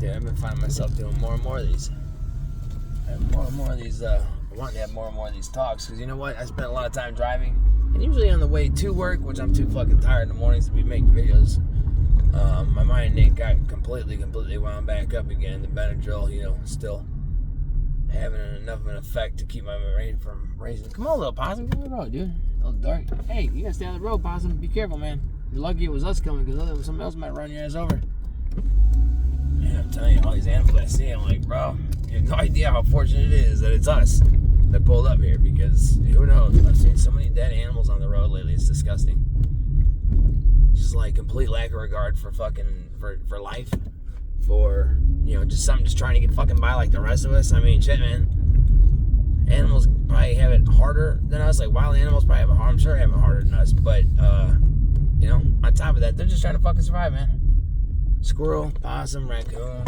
Dude, I've been finding myself doing more and more of these. I have more and more of these, wanting to have more and more of these talks, because you know what? I spend a lot of time driving, and usually on the way to work, which I'm too fucking tired in the mornings to be making videos, my mind ain't got completely wound back up again. The Benadryl, you know, still having enough of an effect to keep my brain from racing. Come on, little possum, get on the road, dude. A little dark. Hey, you gotta stay on the road, possum. Be careful, man. You're lucky it was us coming, because somebody else might run your ass over. Man, I'm telling you, all these animals I see, I'm like, bro, you have no idea how fortunate it is that it's us that pulled up here, because who knows? I've seen so many dead animals on the road lately, it's disgusting. Just like complete lack of regard for fucking, for life, for, you know, just something just trying to get fucking by like the rest of us. I mean, shit, man. Animals probably have it harder than us. Like, wild animals probably have it hard. I'm sure have it harder than us. But, you know, on top of that, they're just trying to fucking survive, man. Squirrel, possum, raccoon.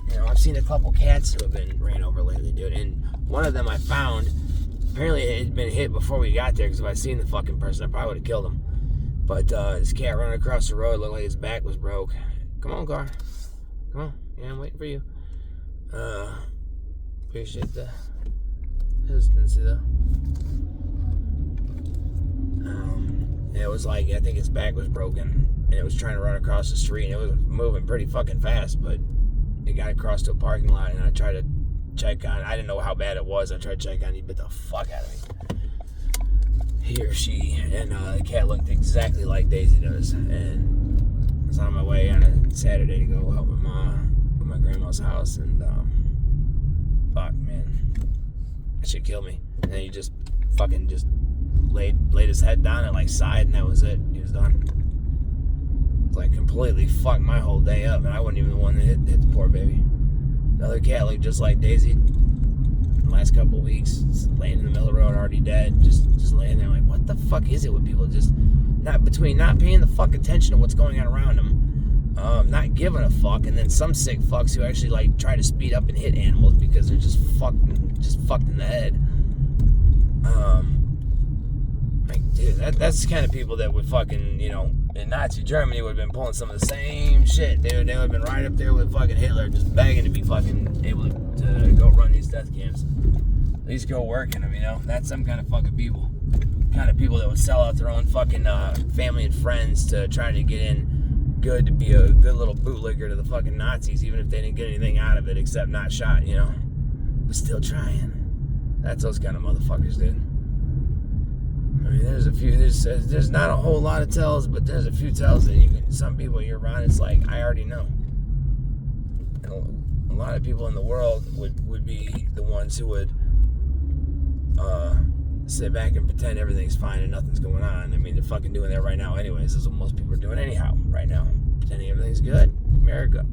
You know, I've seen a couple cats who have been ran over lately, dude. And one of them I found, apparently it had been hit before we got there, because if I'd seen the fucking person, I probably would have killed him. But this cat running across the road looked like his back was broke. Come on, car. Come on. Yeah, I'm waiting for you. Appreciate the hesitancy, though. It was like, I think its back was broken, and it was trying to run across the street, and it was moving pretty fucking fast, but it got across to a parking lot, and I tried to check on, I didn't know how bad it was. I tried to check on, he bit the fuck out of me. He or she, and the cat looked exactly like Daisy does, and I was on my way on a Saturday to go help my mom at my grandma's house, and fuck, man, that shit killed me. And then he just fucking just laid his head down and like sighed, and that was it. He was done. It's like completely fucked my whole day up, and I wasn't even the one that hit the poor baby. Another cat looked just like Daisy. The last couple of weeks, laying in the middle of the road, already dead, just laying there like, what the fuck is it with people just not paying the fuck attention to what's going on around them, not giving a fuck, and then some sick fucks who actually like try to speed up and hit animals because they're just fucked in the head. Like, dude, that's the kind of people that would fucking, you know, in Nazi Germany would have been pulling some of the same shit, dude. They would have been right up there with fucking Hitler, just begging to be fucking able to go run these death camps. At least go work in them, you know? That's some kind of fucking people. Kind of people that would sell out their own fucking family and friends to try to get in good, to be a good little bootlegger to the fucking Nazis, even if they didn't get anything out of it except not shot, you know? But still trying. That's those kind of motherfuckers, dude. I mean, there's not a whole lot of tells, but there's a few tells that some people you're around, it's like, I already know. And a lot of people in the world would be the ones who would sit back and pretend everything's fine and nothing's going on. I mean, they're fucking doing that right now anyways. That's what most people are doing anyhow right now. Pretending everything's good. America.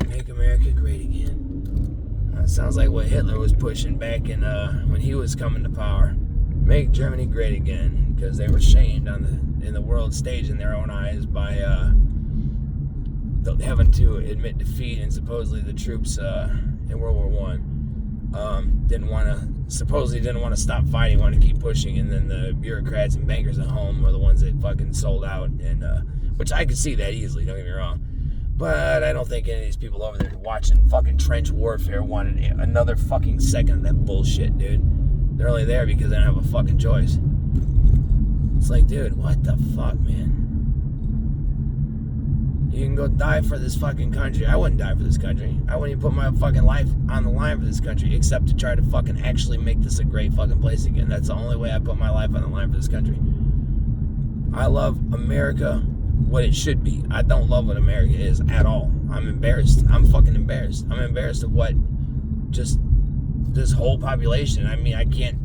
Make America great again. Sounds like what Hitler was pushing back in when he was coming to power. Make Germany great again, because they were shamed in the world stage in their own eyes by having to admit defeat, and supposedly the troops in World War I didn't want to stop fighting, wanted to keep pushing, and then the bureaucrats and bankers at home were the ones that fucking sold out, and which I could see that easily, don't get me wrong. But I don't think any of these people over there watching fucking trench warfare wanted another fucking second of that bullshit, dude. They're only there because they don't have a fucking choice. It's like, dude, what the fuck, man? You can go die for this fucking country. I wouldn't die for this country. I wouldn't even put my fucking life on the line for this country, except to try to fucking actually make this a great fucking place again. That's the only way I put my life on the line for this country. I love America what it should be. I don't love what America is at all. I'm embarrassed. I'm fucking embarrassed. I'm embarrassed of what just this whole population. I mean, I can't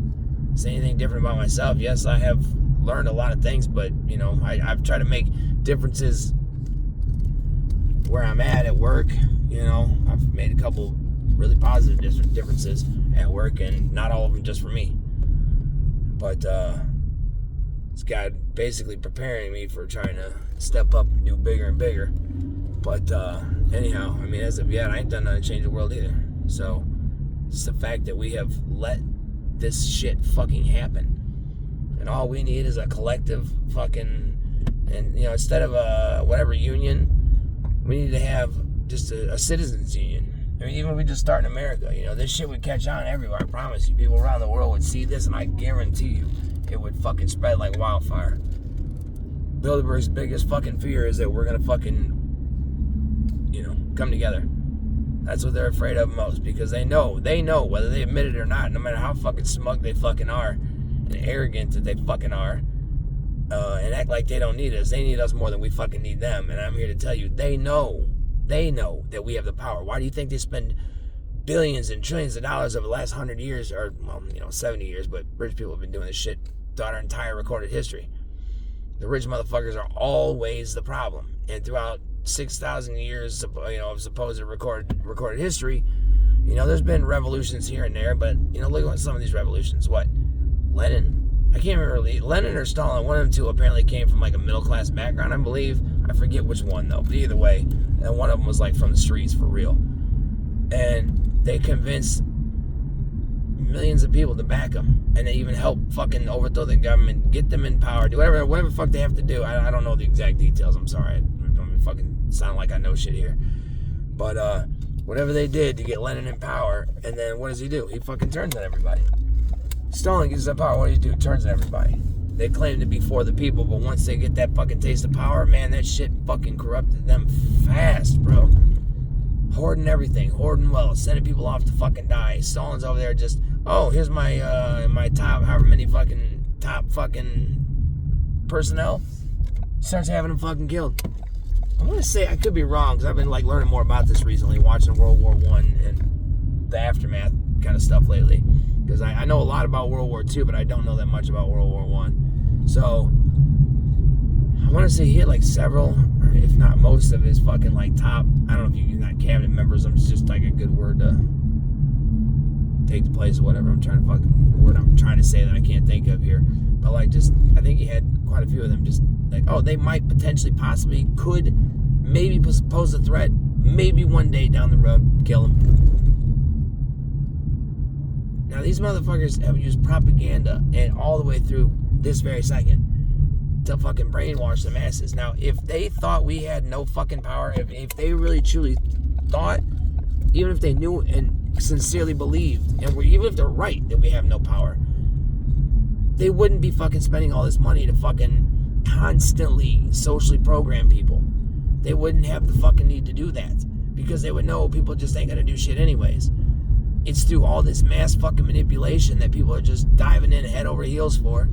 say anything different about myself. Yes, I have learned a lot of things, but, you know, I've tried to make differences where I'm at work. You know, I've made a couple really positive differences at work, and not all of them just for me. But, it's God basically preparing me for trying to step up and do bigger and bigger. But anyhow, I mean, as of yet, I ain't done nothing to change the world either. So it's the fact that we have let this shit fucking happen, and all we need is a collective fucking, and you know, instead of a whatever union, We need to have just a citizens union. I mean, even if we just start in America, this shit would catch on everywhere. I promise you. People around the world would see this, and I guarantee you it would fucking spread like wildfire. Bilderberg's biggest fucking fear is that we're gonna fucking, come together. That's what they're afraid of most, because they know, whether they admit it or not, no matter how fucking smug they fucking are, and arrogant that they fucking are, and act like they don't need us. They need us more than we fucking need them. And I'm here to tell you, they know that we have the power. Why do you think they spend billions and trillions of dollars over the last 100 years, or 70 years, but rich people have been doing this shit throughout our entire recorded history. The rich motherfuckers are always the problem. And throughout 6,000 years of supposed recorded history, there's been revolutions here and there, but look at some of these revolutions. What? Lenin? I can't remember. Lenin or Stalin, one of them two apparently came from like a middle class background, I believe. I forget which one though, but either way, and one of them was like from the streets for real. And they convinced millions of people to back them, and they even helped fucking overthrow the government, get them in power, do whatever the fuck they have to do. I don't know the exact details. I'm sorry. I don't fucking sound like I know shit here. But whatever they did to get Lenin in power, and then what does he do? He fucking turns on everybody. Stalin gets that power. What does he do? Turns on everybody. They claim to be for the people, but once they get that fucking taste of power, man, that shit fucking corrupted them fast, bro. Hoarding everything, hoarding wealth, sending people off to fucking die. Stalin's over there just, here's my top, however many fucking top fucking personnel. Starts having them fucking killed. I want to say, I could be wrong, because I've been like learning more about this recently, watching World War I and the aftermath kind of stuff lately. Because I know a lot about World War II, but I don't know that much about World War I. So, I want to say he had like several, or if not most of his fucking like top, I don't know if you're not cabinet members, it's just like a good word to take the place of whatever the word I'm trying to say that I can't think of here. But like I think he had quite a few of them just like, they might potentially, possibly, could, maybe pose a threat, maybe one day down the road, kill him. Now these motherfuckers have used propaganda and all the way through this very second to fucking brainwash the masses. Now, if they thought we had no fucking power, if they really truly thought, even if they knew and sincerely believed, and even if they're right that we have no power, they wouldn't be fucking spending all this money to fucking constantly socially program people. They wouldn't have the fucking need to do that, because they would know people just ain't gonna do shit anyways. It's through all this mass fucking manipulation that people are just diving in head over heels for,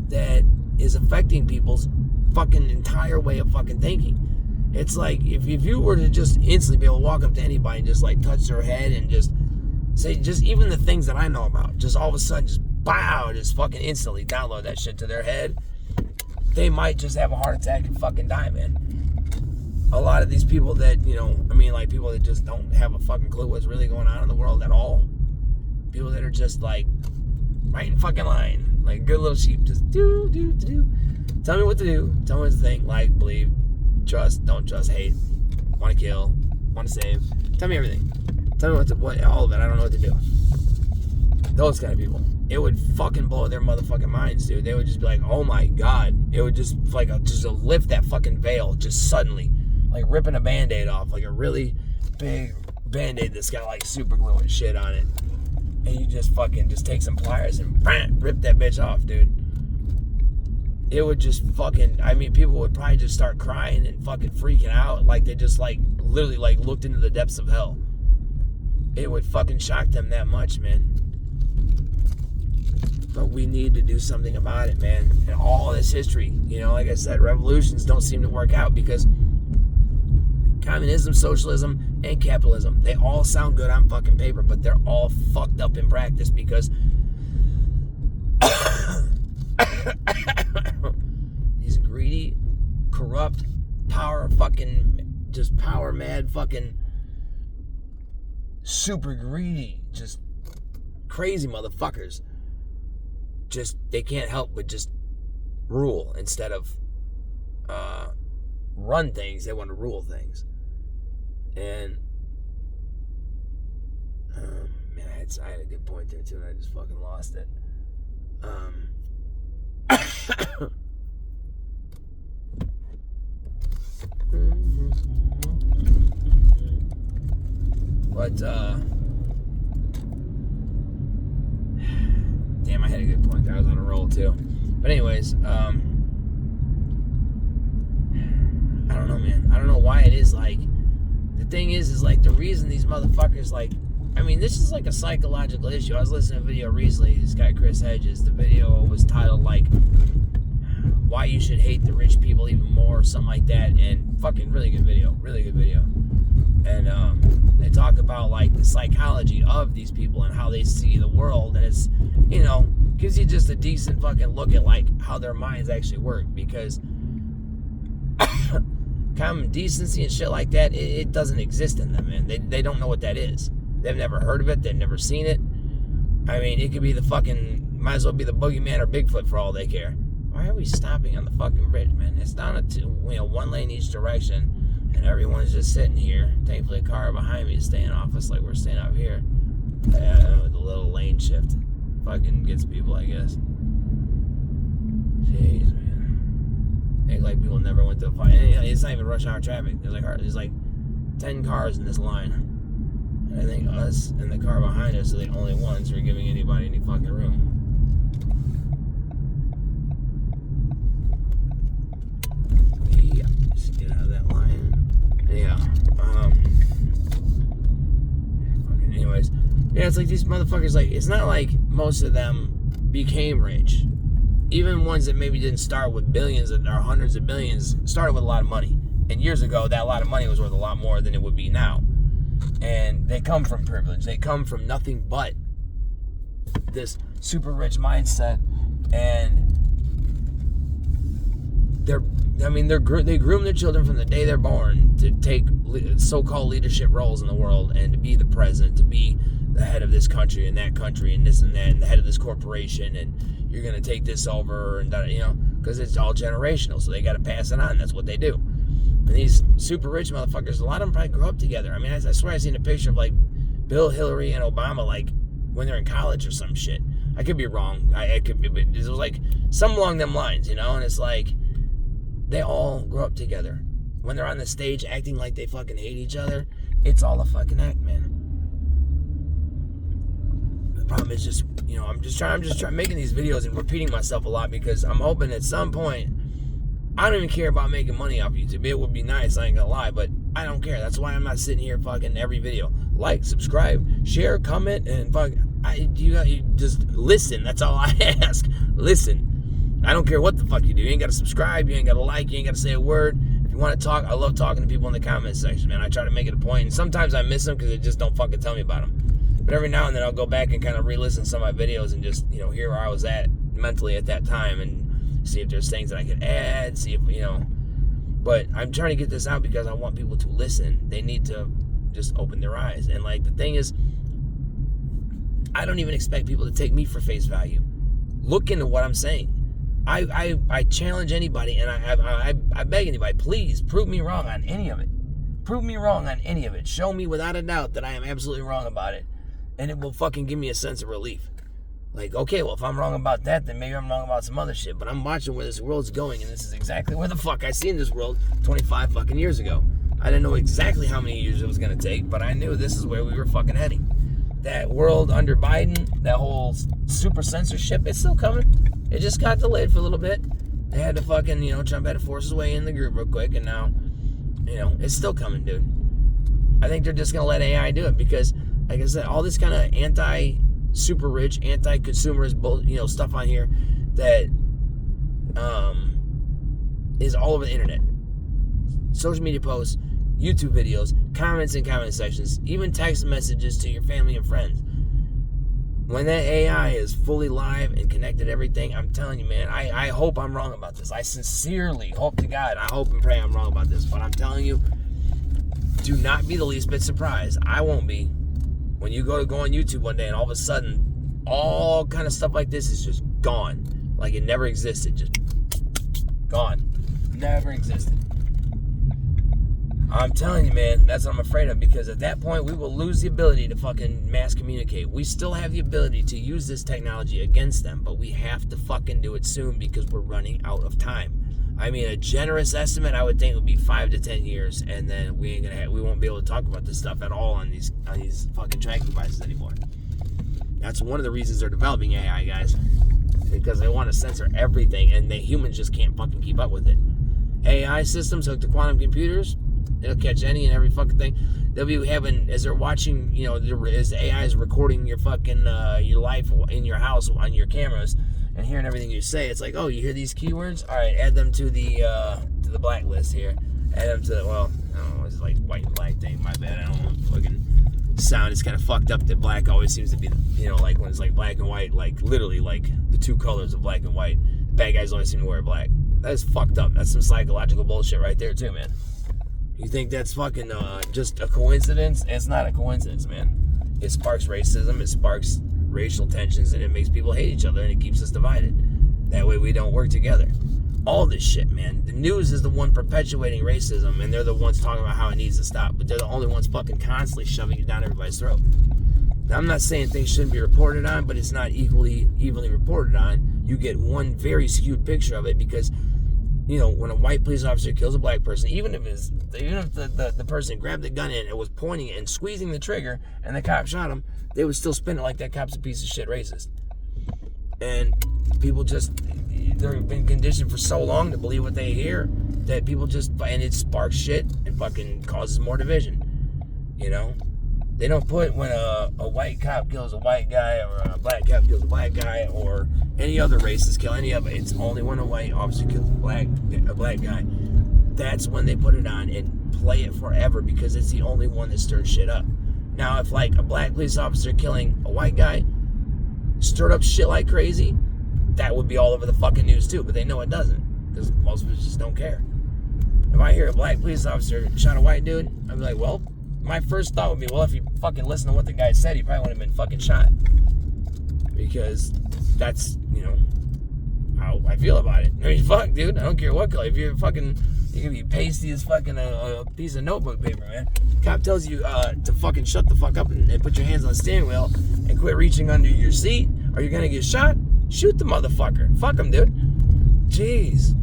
that is affecting people's fucking entire way of fucking thinking. It's like if you were to just instantly be able to walk up to anybody and just like touch their head and just say, just even the things that I know about, just all of a sudden just just fucking instantly download that shit to their head, they might just have a heart attack and fucking die, man. A lot of these people that, people that just don't have a fucking clue what's really going on in the world at all. People that are just like right in fucking line, like good little sheep, just do. Tell me what to do. Tell me what to think, like, believe, trust, don't trust, hate, want to kill, want to save. Tell me everything. Tell me all of it. I don't know what to do. Those kind of people. It would fucking blow their motherfucking minds, dude. They would just be like, oh my God. It would just like just lift that fucking veil just suddenly. Like ripping a Band-Aid off, like a really big Band-Aid that's got like super glue and shit on it. And you just fucking take some pliers and rip that bitch off, dude. It would just fucking, people would probably just start crying and fucking freaking out, like they just like literally like looked into the depths of hell. It would fucking shock them that much, man. But we need to do something about it, man. And all this history, like I said, revolutions don't seem to work out because communism, socialism, and capitalism, they all sound good on fucking paper, but they're all fucked up in practice because these greedy, corrupt, power mad fucking super greedy, just crazy motherfuckers. They can't help but just rule instead of run things. They want to rule things. And man, I had a good point there too, and I just fucking lost it. But, damn, I had a good point there. I was on a roll, too. But anyways, I don't know, man. I don't know why it is, like, the thing is, like, the reason these motherfuckers, like, I mean, this is like a psychological issue. I was listening to a video recently, this guy Chris Hedges. The video was titled, like, why you should hate the rich people even more, or something like that. And fucking really good video. And they talk about, like, the psychology of these people and how they see the world. And it's, you know, gives you just a decent fucking look at, like, how their minds actually work. Because common decency and shit like that, it doesn't exist in them, man. They don't know what that is. They've never heard of it. They've never seen it. I mean, it could be the fucking, might as well be the boogeyman or Bigfoot for all they care. Why are we stopping on the fucking bridge, man? It's down a one lane each direction, and everyone's just sitting here. Thankfully, a car behind me is staying off us like we're staying up here. With a little lane shift. Fucking gets people, I guess. Jeez, man. Act like people never went to a fight. It's not even rush hour traffic. There's like 10 cars in this line. I think us and the car behind us are the only ones who are giving anybody any fucking room. Yeah, just get out of that line. Yeah. Fucking anyways. Yeah, it's like these motherfuckers, like, it's not like most of them became rich. Even ones that maybe didn't start with billions or hundreds of billions started with a lot of money. And years ago, that lot of money was worth a lot more than it would be now. And they come from privilege. They come from nothing but this super rich mindset. And they groom their children from the day they're born to take so-called leadership roles in the world and to be the president, to be the head of this country and that country and this and that, and the head of this corporation, and you're going to take this over, and that, you know, because it's all generational, so they got to pass it on. That's what they do. And these super rich motherfuckers, a lot of them probably grew up together. I mean, I swear I seen a picture of, like, Bill, Hillary, and Obama, like, when they're in college or some shit. I could be wrong. I could be, but it was like some along them lines, you know? And it's like, they all grew up together. When they're on the stage acting like they fucking hate each other, it's all a fucking act, man. The problem is just, you know, I'm just trying making these videos and repeating myself a lot because I'm hoping at some point, I don't even care about making money off YouTube. It would be nice, I ain't gonna lie, but I don't care. That's why I'm not sitting here fucking every video. Like, subscribe, share, comment, and you just listen. That's all I ask. Listen. I don't care what the fuck you do. You ain't gotta subscribe, you ain't gotta like, you ain't gotta say a word. If you want to talk, I love talking to people in the comment section, man. I try to make it a point, and sometimes I miss them because they just don't fucking tell me about them. But every now and then I'll go back and kind of re-listen to some of my videos and just, you know, hear where I was at mentally at that time and see if there's things that I could add, see if, you know. But I'm trying to get this out because I want people to listen. They need to just open their eyes. And, like, the thing is, I don't even expect people to take me for face value. Look into what I'm saying. I challenge anybody, and I beg anybody, please prove me wrong on any of it. Prove me wrong on any of it. Show me without a doubt that I am absolutely wrong about it. And it will fucking give me a sense of relief. Like, okay, well, if I'm wrong about that, then maybe I'm wrong about some other shit. But I'm watching where this world's going, and this is exactly where the fuck I seen this world 25 fucking years ago. I didn't know exactly how many years it was going to take, but I knew this is where we were fucking heading. That world under Biden, that whole super censorship, it's still coming. It just got delayed for a little bit. They had to fucking, you know, Trump had to force his way in the group real quick, and now, you know, it's still coming, dude. I think they're just going to let AI do it because, like I said, all this kind of anti-super rich, anti-consumerist, you know, stuff on here that is all over the internet. Social media posts, YouTube videos, comments in comment sections, even text messages to your family and friends. When that AI is fully live and connected to everything, I'm telling you, man, I hope I'm wrong about this. I sincerely hope to God, I hope and pray I'm wrong about this. But I'm telling you, do not be the least bit surprised. I won't be. When you go on YouTube one day and all of a sudden, all kind of stuff like this is just gone. Like it never existed. Just gone. Never existed. I'm telling you, man, that's what I'm afraid of, because at that point, we will lose the ability to fucking mass communicate. We still have the ability to use this technology against them, but we have to fucking do it soon because we're running out of time. I mean, a generous estimate I would think would be 5 to 10 years, and then we won't be able to talk about this stuff at all on these fucking tracking devices anymore. That's one of the reasons they're developing AI, guys, because they want to censor everything, and humans just can't fucking keep up with it. AI systems hooked to quantum computers, it'll catch any and every fucking thing. They'll be having, as they're watching, as AI is recording your fucking your life in your house on your cameras and hearing everything you say. It's like, oh, you hear these keywords? All right, add them to the blacklist here. Add them to I don't know, it's like white and black thing. My bad, I don't know. Fucking sound is kind of fucked up. That black always seems to be, like when it's like black and white, like literally like the two colors of black and white. The bad guys always seem to wear black. That is fucked up. That's some psychological bullshit right there too, man. You think that's fucking just a coincidence? It's not a coincidence, man. It sparks racism, it sparks racial tensions, and it makes people hate each other, and it keeps us divided. That way we don't work together. All this shit, man. The news is the one perpetuating racism, and they're the ones talking about how it needs to stop, but they're the only ones fucking constantly shoving it down everybody's throat. Now, I'm not saying things shouldn't be reported on, but it's not evenly reported on. You get one very skewed picture of it because, when a white police officer kills a black person, even if the person grabbed the gun in and was pointing it and squeezing the trigger and the cop shot him, they would still spin it like that cop's a piece of shit racist. And people they've been conditioned for so long to believe what they hear that people and it sparks shit and fucking causes more division. They don't put when a white cop kills a white guy or a black cop kills a black guy or any other races kill any of it. It's only when a white officer kills a black guy. That's when they put it on and play it forever because it's the only one that stirs shit up. Now, if like a black police officer killing a white guy stirred up shit like crazy, that would be all over the fucking news too. But they know it doesn't because most of us just don't care. If I hear a black police officer shot a white dude, I'd be like, well, my first thought would be, well, if you fucking listen to what the guy said, he probably wouldn't have been fucking shot. Because that's, how I feel about it. I mean, fuck, dude, I don't care what color. If you're fucking, you can be pasty as fucking a piece of notebook paper, man. Cop tells you to fucking shut the fuck up and put your hands on the steering wheel and quit reaching under your seat or you're gonna get shot. Shoot the motherfucker. Fuck him, dude. Jeez.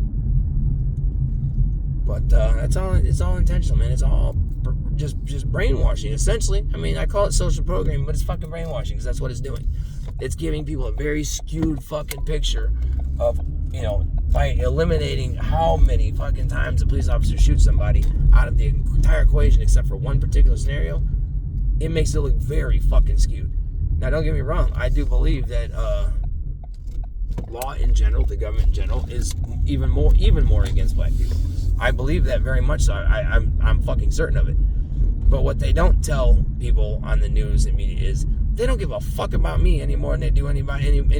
But it's all intentional, man. It's all just brainwashing, essentially. I mean, I call it social programming, but it's fucking brainwashing because that's what it's doing. It's giving people a very skewed fucking picture of, by eliminating how many fucking times a police officer shoots somebody out of the entire equation except for one particular scenario, it makes it look very fucking skewed. Now, don't get me wrong. I do believe that law in general, the government in general, is even more against black people. I believe that very much so. I'm fucking certain of it. But what they don't tell people on the news and media is they don't give a fuck about me any more than they do any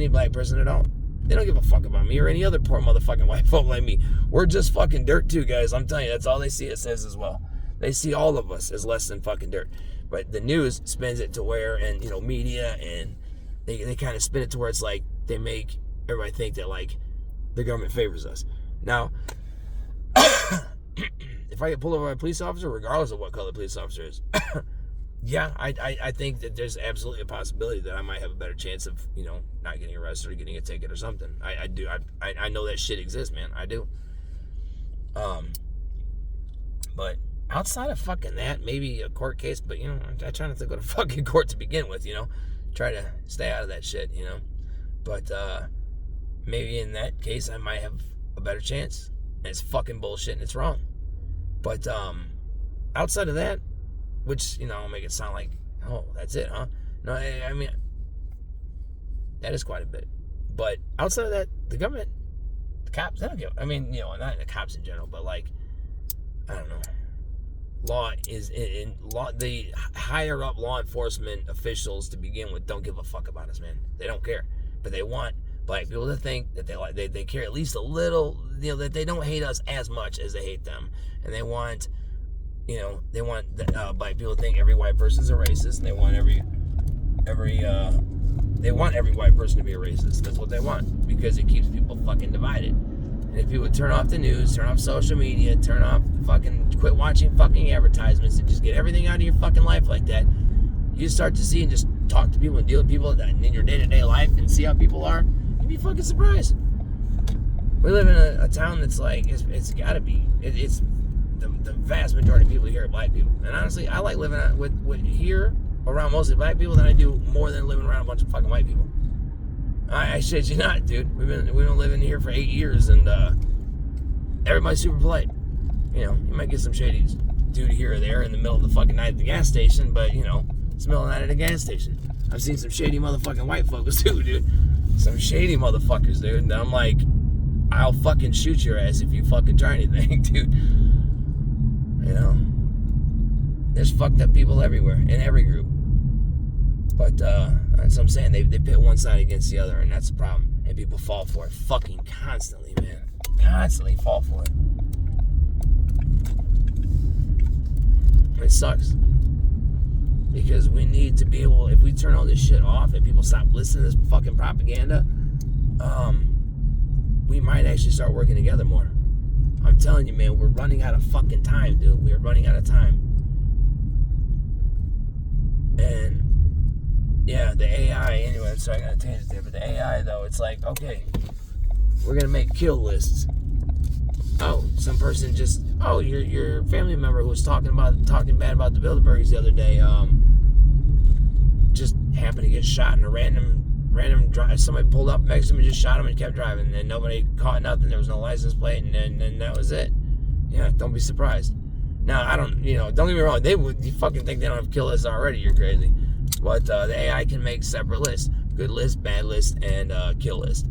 black person at all. They don't give a fuck about me or any other poor motherfucking white folk like me. We're just fucking dirt too, guys. I'm telling you, that's all they see it says as well. They see all of us as less than fucking dirt. But the news spins it to where, and media, and they kind of spin it to where it's like they make everybody think that like the government favors us. Now, if I get pulled over by a police officer, regardless of what color the police officer is, yeah, I think that there's absolutely a possibility that I might have a better chance of, not getting arrested or getting a ticket or something. I do. I know that shit exists, man. I do. But outside of fucking that, maybe a court case, but, I try not to go to fucking court to begin with, Try to stay out of that shit, But maybe in that case, I might have a better chance. And it's fucking bullshit and it's wrong. But outside of that, which, I'll make it sound like, oh, that's it, huh? No, I mean, that is quite a bit. But outside of that, the government, the cops, they don't give, not the cops in general, but like, I don't know. Law is, the higher up law enforcement officials to begin with don't give a fuck about us, man. They don't care. But they want black people to think that they care at least a little, that they don't hate us as much as they hate them. And they want, black people to think every white person's a racist, and they want every white person to be a racist. That's what they want, because it keeps people fucking divided. And if people turn off the news, turn off social media, quit watching fucking advertisements, and just get everything out of your fucking life like that, you start to see and just talk to people and deal with people in your day-to-day life and see how people are, you'd be fucking surprised. We live in a town that's like, it's got to be, it's the vast majority of people here are black people. And honestly, I like living with here around mostly black people than I do more than living around a bunch of fucking white people. I shit you not, dude. We've been living here for 8 years, and everybody's super polite. You know, you might get some shady dude here or there in the middle of the fucking night at the gas station, but you know, it's the middle of the night at a gas station. I've seen some shady motherfucking white folks too, dude. Some shady motherfuckers, dude. And I'm like, I'll fucking shoot your ass if you fucking try anything, dude. You know, there's fucked up people everywhere in every group. But that's what I'm saying. They pit one side against the other, and that's the problem. And people fall for it fucking constantly, man. Constantly fall for it. It sucks. Because we need to be able, if we turn all this shit off and people stop listening to this fucking propaganda, we might actually start working together more. I'm telling you, man, we're running out of fucking time, dude. We're running out of time. And yeah, the AI, anyway, sorry, I got a tangent there, but the AI, though, it's like, okay, we're going to make kill lists. Oh, some person just, your family member who was talking bad about the Bilderbergs the other day, just happened to get shot in a random drive. Somebody pulled up next to him and just shot him and kept driving, and nobody caught nothing. There was no license plate, and that was it. Yeah, don't be surprised. Now, don't get me wrong, you fucking think they don't have kill lists already, you're crazy. But the AI can make separate lists, good list, bad list, and kill list.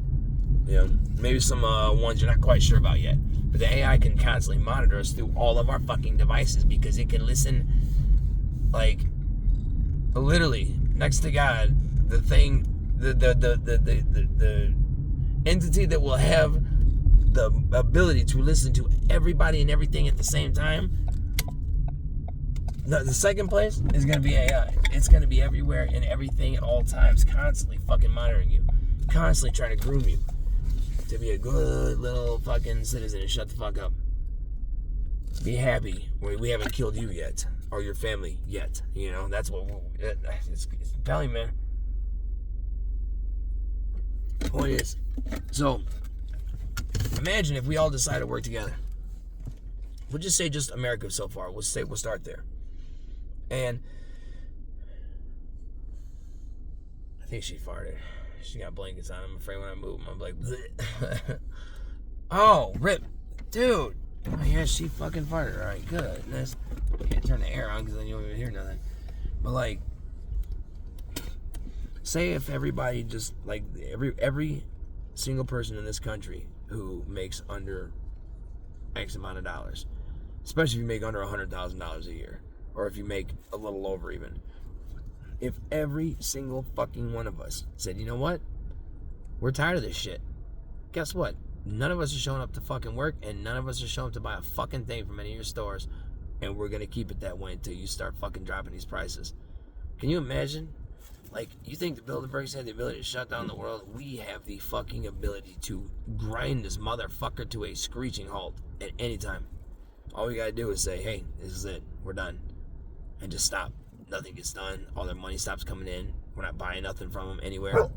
You know, maybe some ones you're not quite sure about yet. But the AI can constantly monitor us through all of our fucking devices because it can listen, like, literally, next to God, the thing, the entity that will have the ability to listen to everybody and everything at the same time. The second place is going to be AI. It's going to be everywhere and everything at all times, constantly fucking monitoring you, constantly trying to groom you to be a good little fucking citizen and shut the fuck up. Be happy we haven't killed you yet, or your family yet. You know, that's what it's telling, man. Point is, so imagine if we all decide to work together. We'll just say just America so far. We'll start there. And I think she farted. She got blankets on. I'm afraid when I move them, I'm like, bleh. Oh, rip. Dude. Oh, yeah, she fucking farted. All right, goodness. Can't turn the air on because then you don't even hear nothing. But, like, say if everybody just, like, every single person in this country who makes under X amount of dollars, especially if you make under $100,000 a year, or if you make a little over even, if every single fucking one of us said, you know what, we're tired of this shit, guess what? None of us are showing up to fucking work, and none of us are showing up to buy a fucking thing from any of your stores, and we're gonna keep it that way until you start fucking dropping these prices. Can you imagine? Like, you think the Bilderbergs have the ability to shut down the world? We have the fucking ability to grind this motherfucker to a screeching halt at any time. All we gotta do is say, hey, this is it, we're done, and just stop. Nothing gets done. All their money stops coming in. We're not buying nothing from them anywhere.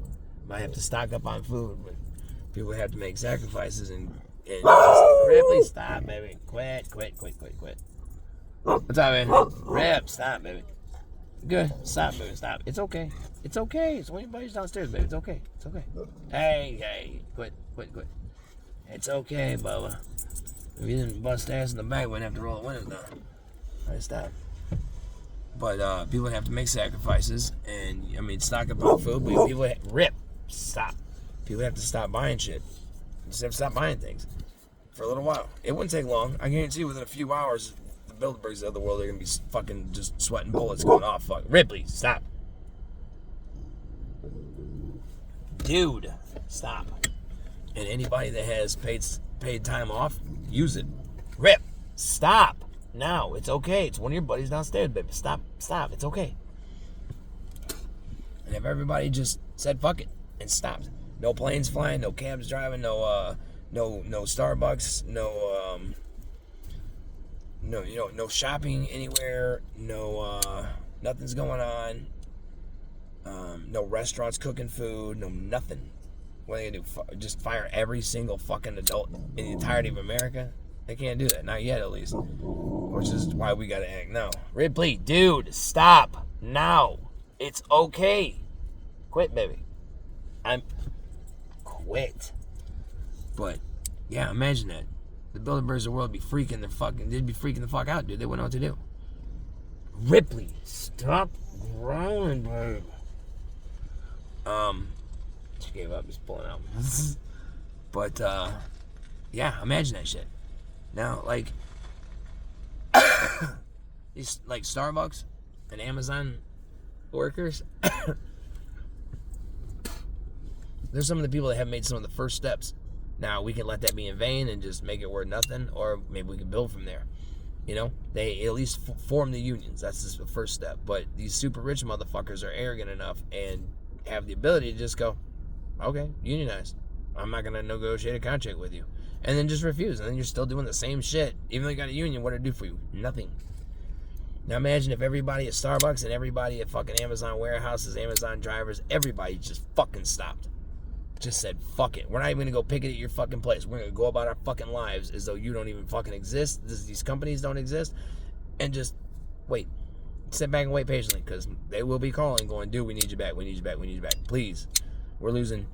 Might have to stock up on food, but people have to make sacrifices and just, Ripley, stop, baby. Quit. What's up, man? Rip, stop, baby. Good. Stop, baby. Stop. It's okay. It's okay. It's when your buddy's downstairs, baby. It's okay. It's okay. Hey. Quit. It's okay, Bubba. If you didn't bust ass in the back, we wouldn't have to roll the windows down. All right, stop. But people have to make sacrifices, and I mean, stock up on food. But people stop. People have to stop buying shit. Just have to stop buying things for a little while. It wouldn't take long. I guarantee you, within a few hours, the Bilderbergs of the world are gonna be fucking just sweating bullets going off. Fuck, Ripley, stop. Dude, stop. And anybody that has paid time off, use it. Rip, stop. Now, it's okay. It's one of your buddies downstairs, baby. Stop. It's okay. And if everybody just said fuck it and stopped. No planes flying, no cabs driving, no Starbucks, no shopping anywhere, nothing's going on. No restaurants cooking food, no nothing. What are they gonna do? Just fire every single fucking adult in the entirety of America? They can't do that. Not yet, at least. Which is why we gotta act now. Ripley, dude, stop now. It's okay. Quit, baby. Quit. But yeah, imagine that. The Bilderbergs of the world they'd be freaking the fuck out, dude. They wouldn't know what to do. Ripley, stop growling, babe. She gave up, just pulling out. But yeah, imagine that shit. Now, like these like Starbucks and Amazon workers, they're some of the people that have made some of the first steps. Now, we can let that be in vain and just make it worth nothing, or maybe we can build from there. You know, they at least form the unions. That's just the first step. But these super rich motherfuckers are arrogant enough and have the ability to just go, okay, unionize. I'm not going to negotiate a contract with you. And then just refuse. And then you're still doing the same shit. Even though you got a union, what did it do for you? Nothing. Now imagine if everybody at Starbucks and everybody at fucking Amazon warehouses, Amazon drivers, everybody just fucking stopped. Just said, fuck it. We're not even going to go picket at your fucking place. We're going to go about our fucking lives as though you don't even fucking exist. These companies don't exist. And just wait. Sit back and wait patiently, because they will be calling going, dude, we need you back. We need you back. We need you back. Please. We're losing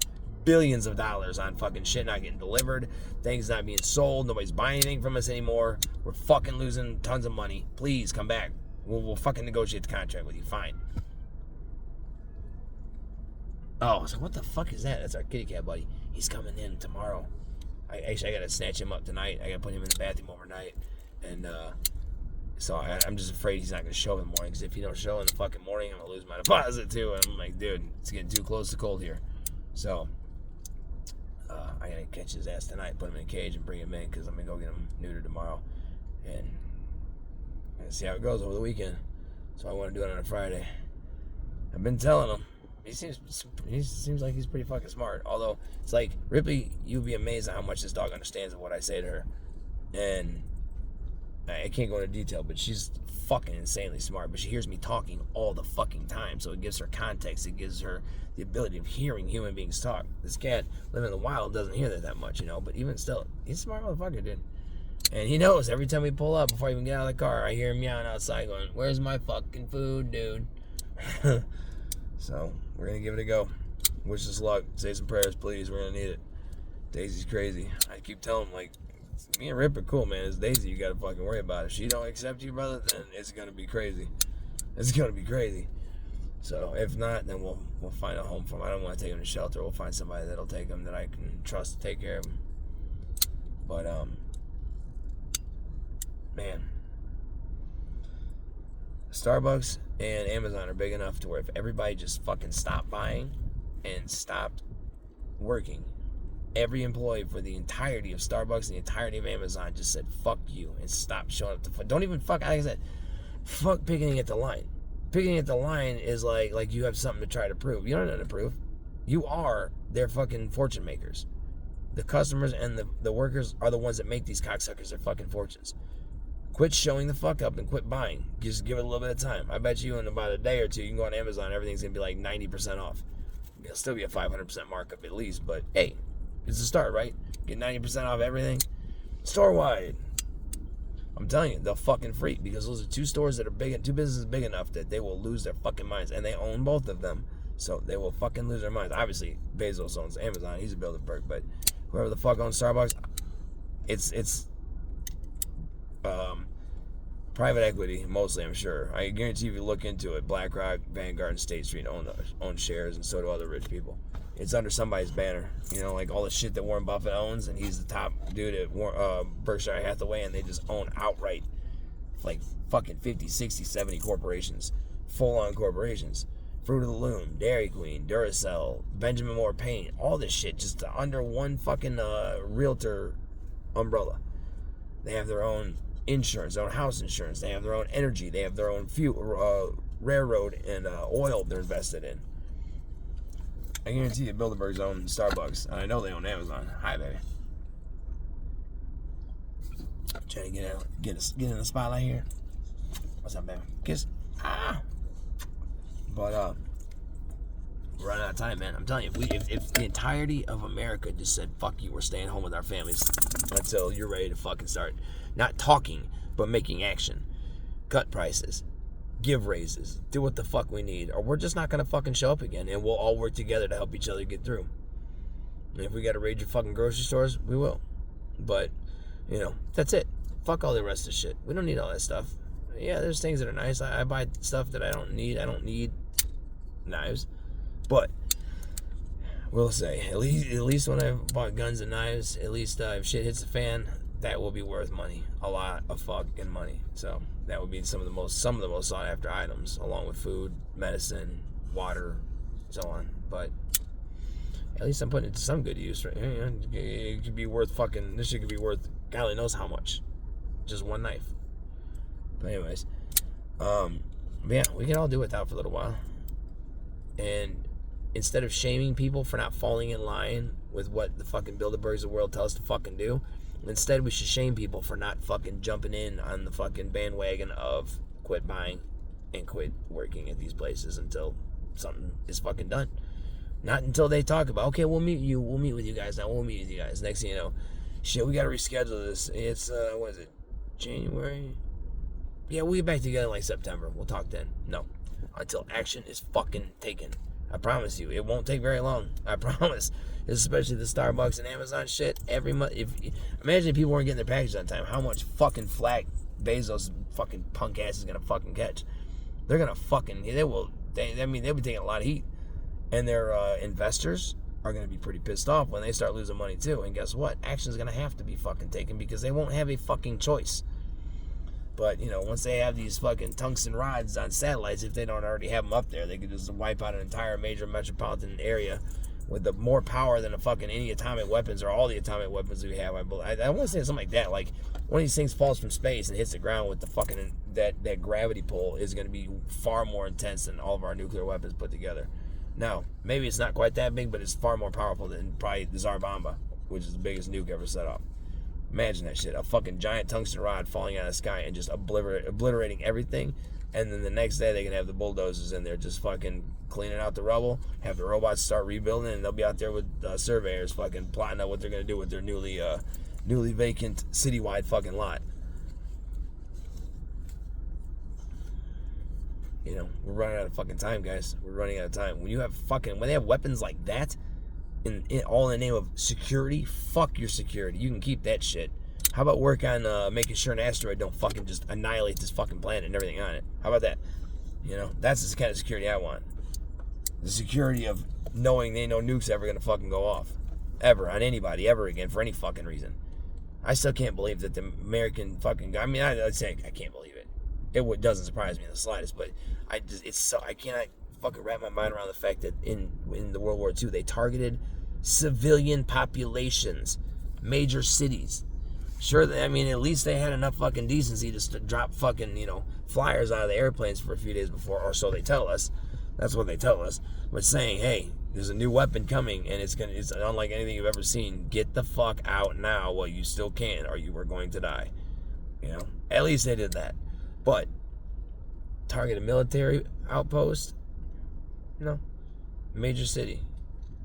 billions of dollars on fucking shit not getting delivered. Things not being sold. Nobody's buying anything from us anymore. We're fucking losing tons of money. Please come back. We'll fucking negotiate the contract with you. Fine. Oh, so what the fuck is that? That's our kitty cat buddy. He's coming in tomorrow. I gotta snatch him up tonight. I gotta put him in the bathroom overnight. And so I'm just afraid he's not gonna show in the morning. Because if he don't show in the fucking morning, I'm gonna lose my deposit too. And I'm like, dude, it's getting too close to cold here. So I gotta catch his ass tonight, put him in a cage, and bring him in, because I'm gonna go get him neutered tomorrow, and see how it goes over the weekend. So I want to do it on a Friday. I've been telling him. He seems like he's pretty fucking smart. Although it's like, Ripley, you'd be amazed at how much this dog understands of what I say to her. And I can't go into detail, but she's fucking insanely smart. But she hears me talking all the fucking time, so it gives her context. It gives her the ability of hearing human beings talk. This cat living in the wild doesn't hear that much, you know. But even still, he's a smart motherfucker, dude. And he knows every time we pull up, before I even get out of the car, I hear him meowing outside going, where's my fucking food, dude? So we're going to give it a go. Wish us luck. Say some prayers, please. We're going to need it. Daisy's crazy. I keep telling him, like, me and Rip are cool, man. It's Daisy you got to fucking worry about. If she don't accept you, brother, then it's going to be crazy. It's going to be crazy. So if not, then we'll find a home for him. I don't want to take him to shelter. We'll find somebody that'll take him that I can trust to take care of him. But, man, Starbucks and Amazon are big enough to where if everybody just fucking stopped buying and stopped working, every employee for the entirety of Starbucks and the entirety of Amazon just said fuck you and stopped showing up to don't even fuck, like I said, fuck picketing at the line. Picketing at the line is like you have something to try to prove. You don't have to prove. You are their fucking fortune makers. The customers and the workers are the ones that make these cocksuckers their fucking fortunes. Quit showing the fuck up and quit buying. Just give it a little bit of time. I bet you in about a day or two, you can go on Amazon, everything's going to be like 90% off. It'll still be a 500% markup at least, but hey, it's a start, right? Get 90% off everything. Store-wide. I'm telling you, they'll fucking freak, because those are two stores that are big, two businesses big enough that they will lose their fucking minds, and they own both of them, so they will fucking lose their minds. Obviously, Bezos owns Amazon. He's a Bilderberg, but whoever the fuck owns Starbucks, it's private equity, mostly, I'm sure. I guarantee if you look into it, BlackRock, Vanguard, and State Street own shares, and so do other rich people. It's under somebody's banner. You know, like all the shit that Warren Buffett owns, and he's the top dude at Berkshire Hathaway, and they just own outright like fucking 50, 60, 70 corporations. Full-on corporations. Fruit of the Loom, Dairy Queen, Duracell, Benjamin Moore Paint, all this shit just under one fucking realtor umbrella. They have their own insurance, their own house insurance. They have their own energy. They have their own fuel, railroad, and oil they're invested in. I guarantee you Bilderbergs own Starbucks. And I know they own Amazon. Hi, baby. Trying to get in the spotlight here. What's up, baby? Kiss. Ah. But We're running out of time, man. I'm telling you, if the entirety of America just said, fuck you, we're staying home with our families until you're ready to fucking start not talking, but making action. Cut prices. Give raises. Do what the fuck we need. Or we're just not going to fucking show up again, and we'll all work together to help each other get through. And if we got to raid your fucking grocery stores, we will. But, that's it. Fuck all the rest of the shit. We don't need all that stuff. Yeah, there's things that are nice. I buy stuff that I don't need. I don't need knives. But we'll say, at least when I've bought guns and knives, at least if shit hits the fan, that will be worth money. A lot of fucking money. So that would be some of the most sought after items, along with food, medicine, water, so on. But at least I'm putting it to some good use, right? It could be worth this shit could be worth God only knows how much. Just one knife. But anyways, yeah, we can all do without for a little while. And instead of shaming people for not falling in line with what the fucking Bilderbergs of the world tell us to fucking do, instead we should shame people for not fucking jumping in on the fucking bandwagon of quit buying and quit working at these places until something is fucking done. Not until they talk about, okay, we'll meet with you guys now. We'll meet with you guys. Next thing you know, shit, we gotta reschedule this. It's what is it? January? Yeah, we'll get back together in like September. We'll talk then. No. Until action is fucking taken. I promise you, it won't take very long. I promise. Especially the Starbucks and Amazon shit. Every month, imagine if people weren't getting their packages on time, how much fucking flack Bezos fucking punk ass is gonna fucking catch. They're gonna fucking, they'll be taking a lot of heat. And their investors are gonna be pretty pissed off when they start losing money too. And guess what? Action's gonna have to be fucking taken because they won't have a fucking choice. But, once they have these fucking tungsten rods on satellites, if they don't already have them up there, they could just wipe out an entire major metropolitan area with the more power than any atomic weapons or all the atomic weapons we have. I want to say something like that. Like, one of these things falls from space and hits the ground with the fucking, that gravity pull is going to be far more intense than all of our nuclear weapons put together. Now, maybe it's not quite that big, but it's far more powerful than probably the Tsar Bomba, which is the biggest nuke ever set off. Imagine that shit. A fucking giant tungsten rod falling out of the sky and just obliterating everything. And then the next day they can have the bulldozers in there just fucking cleaning out the rubble, have the robots start rebuilding, and they'll be out there with surveyors fucking plotting out what they're going to do with their newly vacant citywide fucking lot. We're running out of fucking time, guys. We're running out of time. When they have weapons like that, all in the name of security, fuck your security. You can keep that shit. How about work on making sure an asteroid don't fucking just annihilate this fucking planet and everything on it? How about that? That's the kind of security I want. The security of knowing they know nukes ever gonna fucking go off. Ever, on anybody, ever again, for any fucking reason. I still can't believe that the American fucking guy, I'd say I can't believe it. It doesn't surprise me in the slightest, but I cannot fucking wrap my mind around the fact that in the World War II, they targeted civilian populations, major cities. Sure, at least they had enough fucking decency to drop fucking, flyers out of the airplanes for a few days before, or so they tell us. That's what they tell us. But saying, hey, there's a new weapon coming, and it's unlike anything you've ever seen. Get the fuck out now while you still can, or you are going to die. At least they did that. But target a military outpost, major city,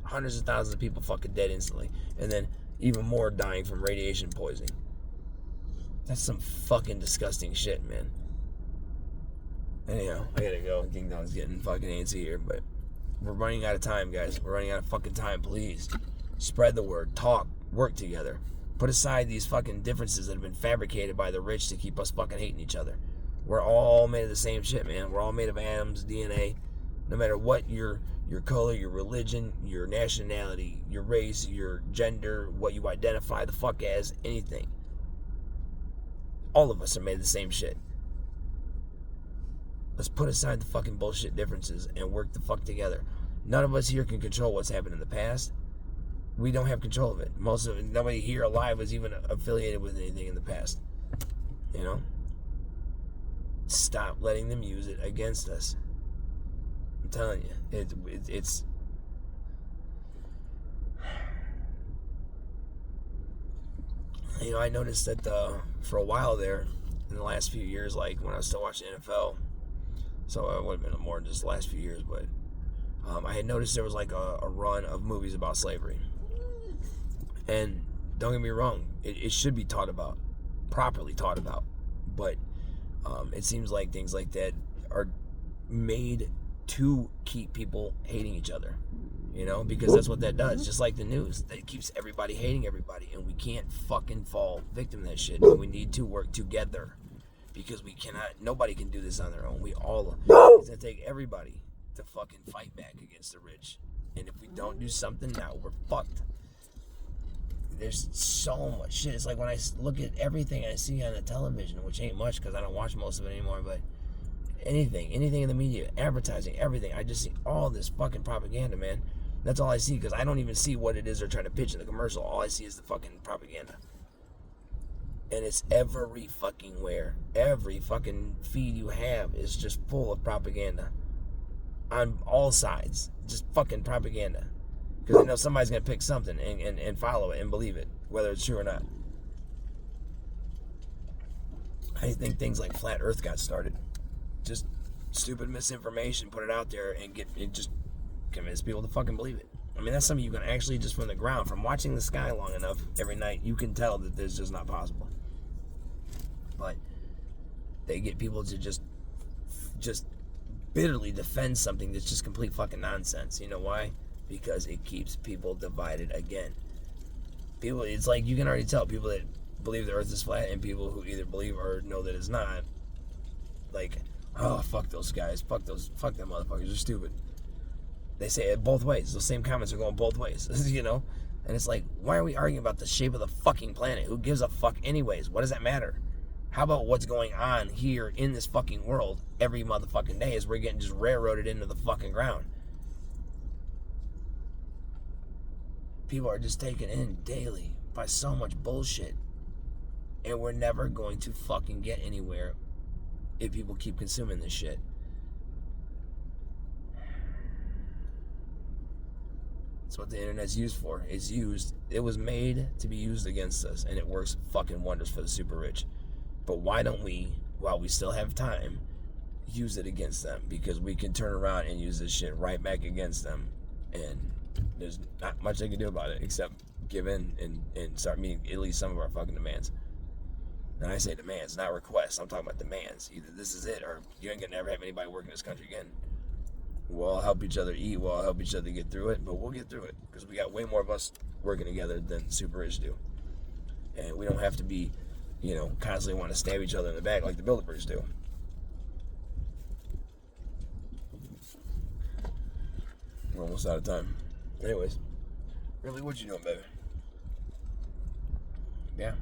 hundreds of thousands of people fucking dead instantly, and then even more dying from radiation poisoning. That's some fucking disgusting shit, man. Anyhow, I gotta go. Ding Dong's getting fucking antsy here, but we're running out of time, guys. We're running out of fucking time. Please spread the word, talk, work together. Put aside these fucking differences that have been fabricated by the rich to keep us fucking hating each other. We're all made of the same shit, man. We're all made of atoms, DNA. No matter what your color, your religion, your nationality, your race, your gender, what you identify the fuck as, anything. All of us are made of the same shit. Let's put aside the fucking bullshit differences and work the fuck together. None of us here can control what's happened in the past. We don't have control of it. Nobody here alive was even affiliated with anything in the past. Stop letting them use it against us. I'm telling you, it's I noticed that for a while there, in the last few years, like when I was still watching NFL, so it would have been more than just the last few years, but I had noticed there was like a run of movies about slavery. And don't get me wrong, it should be taught about, properly taught about. But it seems like things like that are made to keep people hating each other. You know, because that's what that does. Just like the news, that keeps everybody hating everybody, and we can't fucking fall victim to that shit. And we need to work together, because we cannot. Nobody can do this on their own. It's gonna take everybody to fucking fight back against the rich. And if we don't do something now, we're fucked. There's so much shit. It's like when I look at everything I see on the television, which ain't much because I don't watch most of it anymore, but anything in the media, advertising, everything, I just see all this fucking propaganda, man. That's all I see, because I don't even see what it is they're trying to pitch in the commercial. All I see is the fucking propaganda. And it's every fucking where. Every fucking feed you have is just full of propaganda. On all sides. Just fucking propaganda. Because they know somebody's going to pick something and follow it and believe it, whether it's true or not. I think things like Flat Earth got started. Just stupid misinformation, put it out there and just convince people to fucking believe it. I mean, that's something you can actually, just from the ground, from watching the sky long enough every night, you can tell that this is just not possible. But they get people to just bitterly defend something that's just complete fucking nonsense. You know why? Because it keeps people divided again. People, it's like you can already tell people that believe the earth is flat and people who either believe or know that it's not. Like, oh, fuck those guys. Fuck them motherfuckers. They're stupid. They say it both ways. Those same comments are going both ways, you know? And it's like, why are we arguing about the shape of the fucking planet? Who gives a fuck anyways? What does that matter? How about what's going on here in this fucking world every motherfucking day as we're getting just railroaded into the fucking ground? People are just taken in daily by so much bullshit. And we're never going to fucking get anywhere if people keep consuming this shit. That's what the internet's used for. It was made to be used against us, and it works fucking wonders for the super rich. But why don't we, while we still have time, use it against them? Because we can turn around and use this shit right back against them, and there's not much they can do about it except give in and start meeting at least some of our fucking demands. And I say demands, not requests. I'm talking about demands. Either this is it, or you ain't gonna never have anybody work in this country again. We'll all help each other eat. We'll all help each other get through it. But we'll get through it because we got way more of us working together than super rich do. And we don't have to be, constantly want to stab each other in the back like the Bilderbergs do. We're almost out of time. Anyways, really, what you doing, baby? Yeah.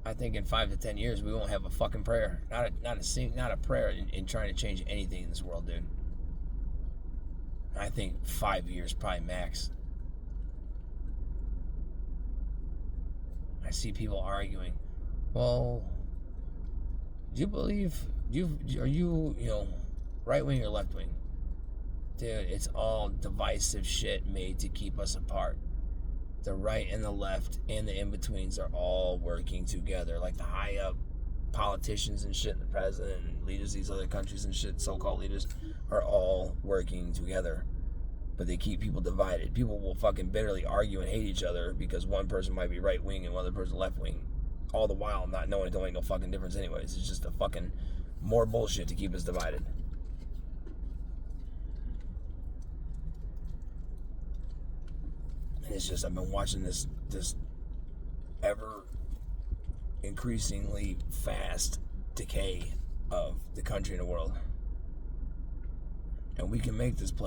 I think in 5 to 10 years we won't have a fucking prayer. Not a prayer in trying to change anything in this world, dude. I think 5 years probably max. I see people arguing. Well, do you believe are you right wing or left wing? Dude, it's all divisive shit made to keep us apart. The right and the left and the in-betweens are all working together. Like the high up politicians and shit, the president and leaders of these other countries and shit, so-called leaders, are all working together. But they keep people divided. People will fucking bitterly argue and hate each other because one person might be right-wing and one other person left-wing. All the while not knowing it don't make no fucking difference anyways. It's just a fucking more bullshit to keep us divided. It's just, I've been watching this ever increasingly fast decay of the country and the world. And we can make this place